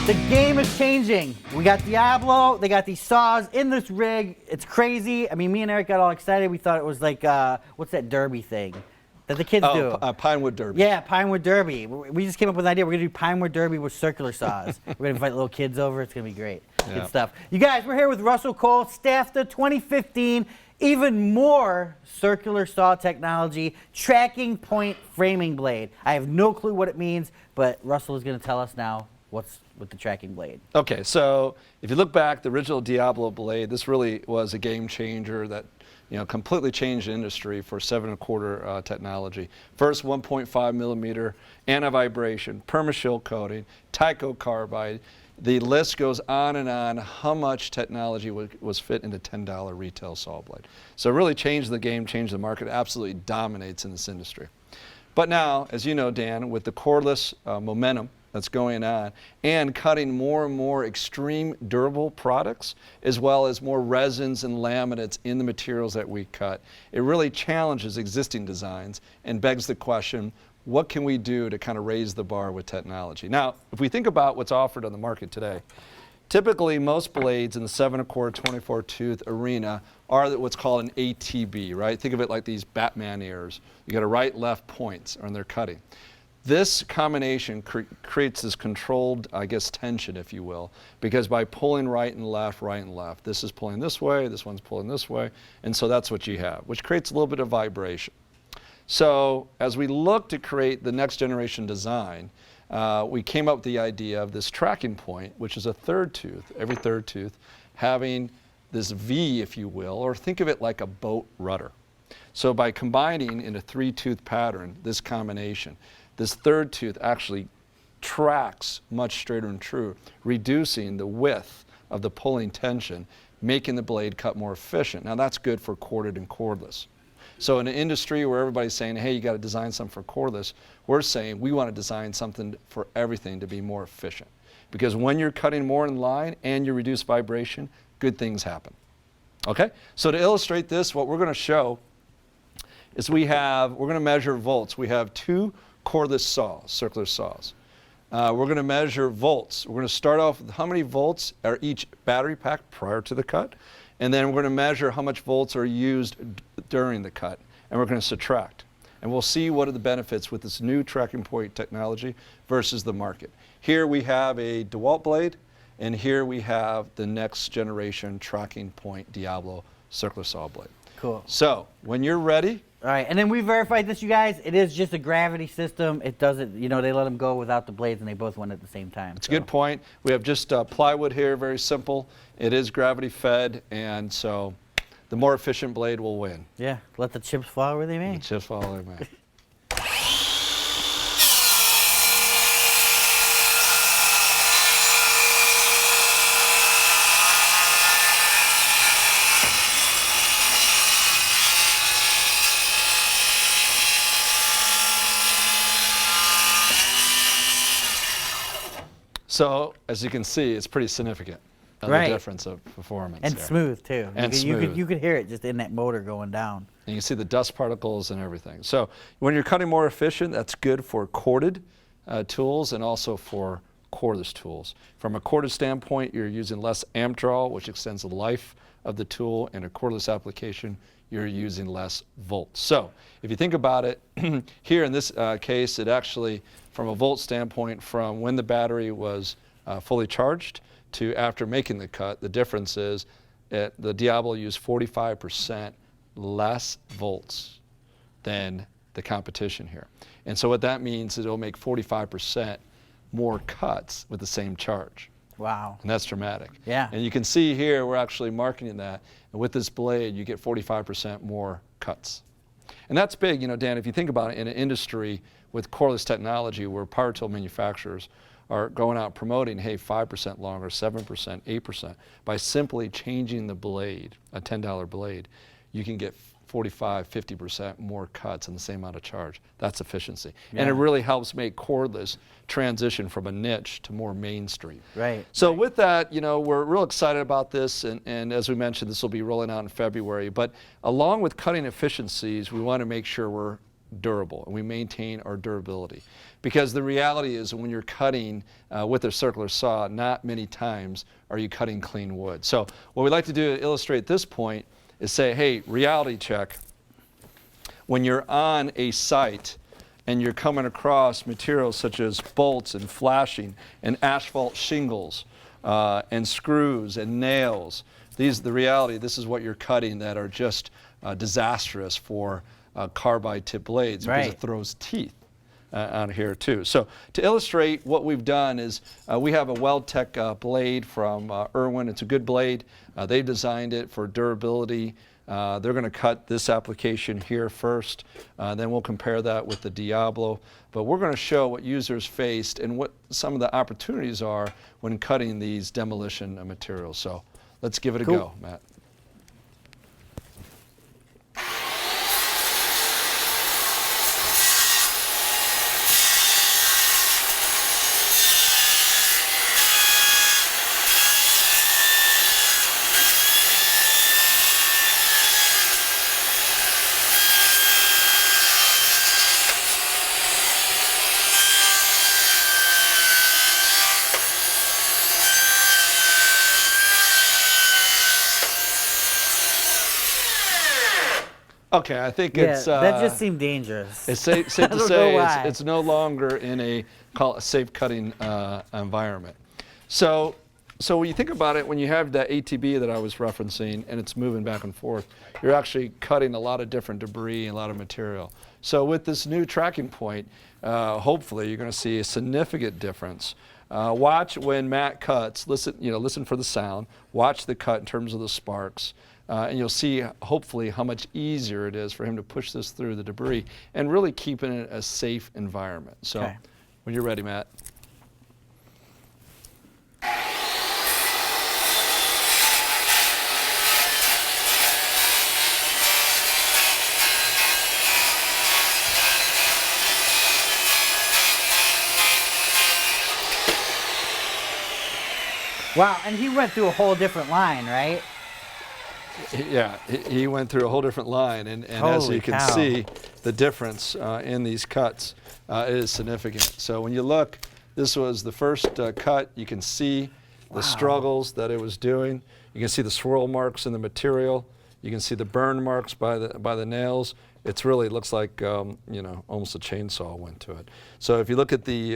The game is changing. We got Diablo, they got these saws in this rig. It's crazy. I mean, me and Eric got all excited. We thought it was like, what's that derby thing that the kids do? Pinewood Derby. Yeah, Pinewood Derby. We just came up with an idea. We're going to do Pinewood Derby with circular saws. We're going to invite little kids over. It's going to be great. Yeah. Good stuff. You guys, we're here with Russell Cole, STAFDA 2015. Even more circular saw technology, tracking point framing blade. I have no clue what it means, but Russell is going to tell us now what's with the tracking blade. Okay, so if you look back, the original Diablo blade, this really was a game changer that completely changed the industry for 7 1/4 technology. First 1.5 millimeter anti-vibration, perma-shield coating, Tyco carbide. The list goes on and on how much technology was fit into $10 retail saw blade. So it really changed the game, changed the market, absolutely dominates in this industry. But now, as you know, Dan, with the cordless momentum that's going on and cutting more and more extreme durable products, as well as more resins and laminates in the materials that we cut, it really challenges existing designs and begs the question, what can we do to kind of raise the bar with technology? Now, if we think about what's offered on the market today, typically most blades in the 7 1/4, 24 tooth arena are what's called an ATB, right? Think of it like these Batman ears. You got a right, left points when they're cutting. This combination creates this controlled, I guess, tension, if you will, because by pulling right and left, this is pulling this way, this one's pulling this way, and so that's what you have, which creates a little bit of vibration. So as we look to create the next generation design, we came up with the idea of this tracking point, which is a third tooth, every third tooth, having this V, if you will, or think of it like a boat rudder. So by combining in a 3-tooth pattern, this combination, this third tooth actually tracks much straighter and true, reducing the width of the pulling tension, making the blade cut more efficient. Now that's good for corded and cordless. So in an industry where everybody's saying, hey, you got to design something for cordless, we're saying we want to design something for everything to be more efficient. Because when you're cutting more in line and you reduce vibration, good things happen. Okay? So to illustrate this, what we're going to show is we're going to measure volts. We have 2 cordless saws, circular saws. We're going to measure volts. We're going to start off with how many volts are each battery pack prior to the cut, and then we're going to measure how much volts are used during the cut, and we're going to subtract. And we'll see what are the benefits with this new tracking point technology versus the market. Here we have a DeWalt blade, and here we have the next generation tracking point Diablo circular saw blade. Cool. So when you're ready. All right, and then we verified this, you guys. It is just a gravity system. It doesn't, they let them go without the blades, and they both went at the same time. It's a good point. We have just plywood here, very simple. It is gravity fed, and so the more efficient blade will win. Yeah, let the chips fall where they may. The chips fall where they may. So, as you can see, it's pretty significant, the difference of performance. And here. smooth, too. And you could hear it just in that motor going down. And you see the dust particles and everything. So, when you're cutting more efficient, that's good for corded tools and also for cordless tools. From a corded standpoint, you're using less amp draw, which extends the life of the tool. In a cordless application, you're using less volts. So, if you think about it, here in this case, it actually, from a volt standpoint, from when the battery was fully charged to after making the cut, the difference is the Diablo used 45% less volts than the competition here. And so what that means is it'll make 45% more cuts with the same charge. Wow. And that's dramatic. Yeah. And you can see here we're actually marketing that. And with this blade, you get 45% more cuts. And that's big, Dan, if you think about it, in an industry with cordless technology where power tool manufacturers are going out promoting, hey, 5% longer, 7%, 8%. By simply changing the blade, a $10 blade, you can get 45, 50% more cuts in the same amount of charge. That's efficiency. Yeah. And it really helps make cordless transition from a niche to more mainstream. Right. So with that, we're real excited about this, and as we mentioned, this will be rolling out in February. But along with cutting efficiencies, we want to make sure we're durable, and we maintain our durability. Because the reality is when you're cutting with a circular saw, not many times are you cutting clean wood. So what we like to do to illustrate this point is say, hey, reality check. When you're on a site and you're coming across materials such as bolts and flashing and asphalt shingles and screws and nails, the reality, this is what you're cutting that are just disastrous for carbide tip blades because it throws teeth on here too. So to illustrate what we've done is we have a Weldtech blade from Irwin. It's a good blade. They designed it for durability. They're going to cut this application here first, then we'll compare that with the DIABLO. But we're going to show what users faced and what some of the opportunities are when cutting these demolition materials. So let's give it a go, Matt. Okay, I think it's... that just seemed dangerous. It's safe to say it's no longer in a safe cutting environment. So when you think about it, when you have that ATB that I was referencing and it's moving back and forth, you're actually cutting a lot of different debris and a lot of material. So with this new tracking point, hopefully you're going to see a significant difference. Watch when Matt cuts, listen for the sound, watch the cut in terms of the sparks. And you'll see, hopefully, how much easier it is for him to push this through the debris and really keeping it a safe environment. So, when you're ready, Matt. Wow, and he went through a whole different line, right? Yeah, he went through a whole different line, and as you can see, the difference in these cuts is significant. So when you look, this was the first cut. You can see the struggles that it was doing. You can see the swirl marks in the material. You can see the burn marks by the nails. It's really looks like almost a chainsaw went to it. So if you look at the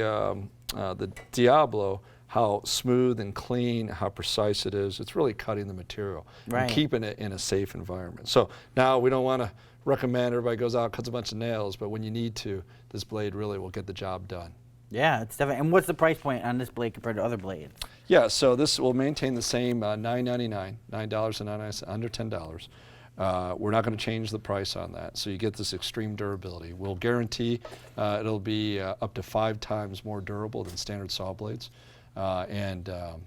DIABLO, how smooth and clean, how precise it is. It's really cutting the material and keeping it in a safe environment. So now we don't want to recommend everybody goes out and cuts a bunch of nails, but when you need to, this blade really will get the job done. Yeah, it's definitely. And what's the price point on this blade compared to other blades? Yeah, so this will maintain the same $9.99, $9.99, under $10. We're not going to change the price on that, so you get this extreme durability. We'll guarantee it'll be up to 5 times more durable than standard saw blades. The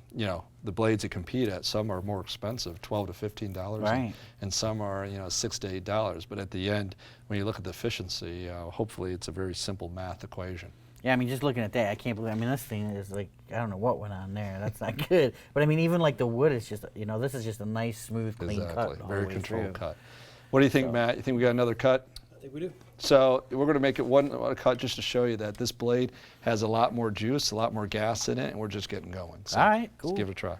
blades that compete at, some are more expensive, $12 to $15, and some are $6 to $8. But at the end, when you look at the efficiency, hopefully it's a very simple math equation. Yeah, I mean, just looking at that, I can't believe. I mean, this thing is like, I don't know what went on there. That's not good. But I mean, even like the wood is just, this is just a nice, smooth, clean cut. Very controlled cut. What do you think, Matt? You think we got another cut? I think we do. So we're going to make it one cut just to show you that this blade has a lot more juice, a lot more gas in it, and we're just getting going. So all right, cool. Let's give it a try.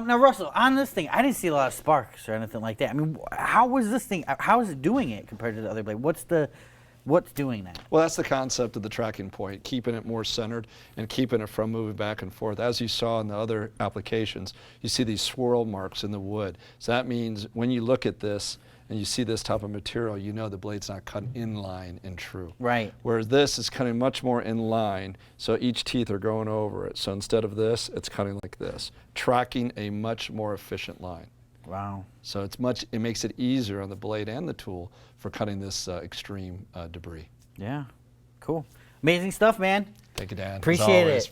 Now, Russell, on this thing, I didn't see a lot of sparks or anything like that. I mean, how is it doing it compared to the other blade? What's doing that? Well, that's the concept of the tracking point, keeping it more centered and keeping it from moving back and forth. As you saw in the other applications, you see these swirl marks in the wood. So that means when you look at this and you see this type of material, you know the blade's not cut in line and true. Right. Whereas this is cutting much more in line, so each teeth are going over it. So instead of this, it's cutting like this, tracking a much more efficient line. Wow. So it makes it easier on the blade and the tool for cutting this extreme debris. Yeah. Cool. Amazing stuff, man. Thank you, Dan. Appreciate it.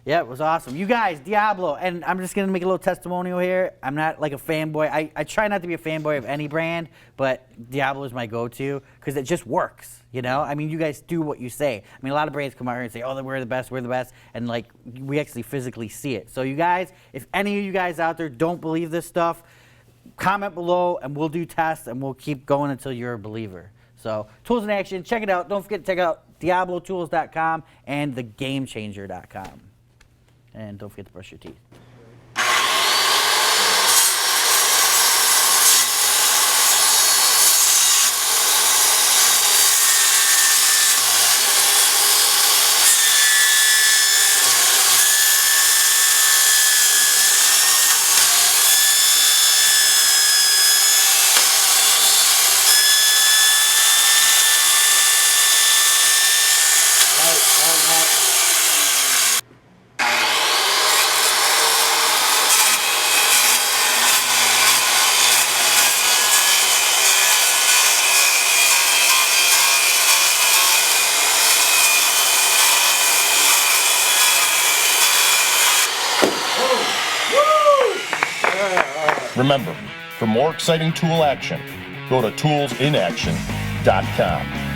Yeah, it was awesome. You guys, Diablo, and I'm just going to make a little testimonial here. I'm not like a fanboy. I try not to be a fanboy of any brand, but Diablo is my go-to because it just works, you know? I mean, you guys do what you say. I mean, a lot of brands come out here and say, oh, we're the best, and like we actually physically see it. So you guys, if any of you guys out there don't believe this stuff, comment below and we'll do tests and we'll keep going until you're a believer. So tools in action, check it out. Don't forget to check out DiabloTools.com and thegamechanger.com. And don't forget to brush your teeth. Remember, for more exciting tool action, go to toolsinaction.com.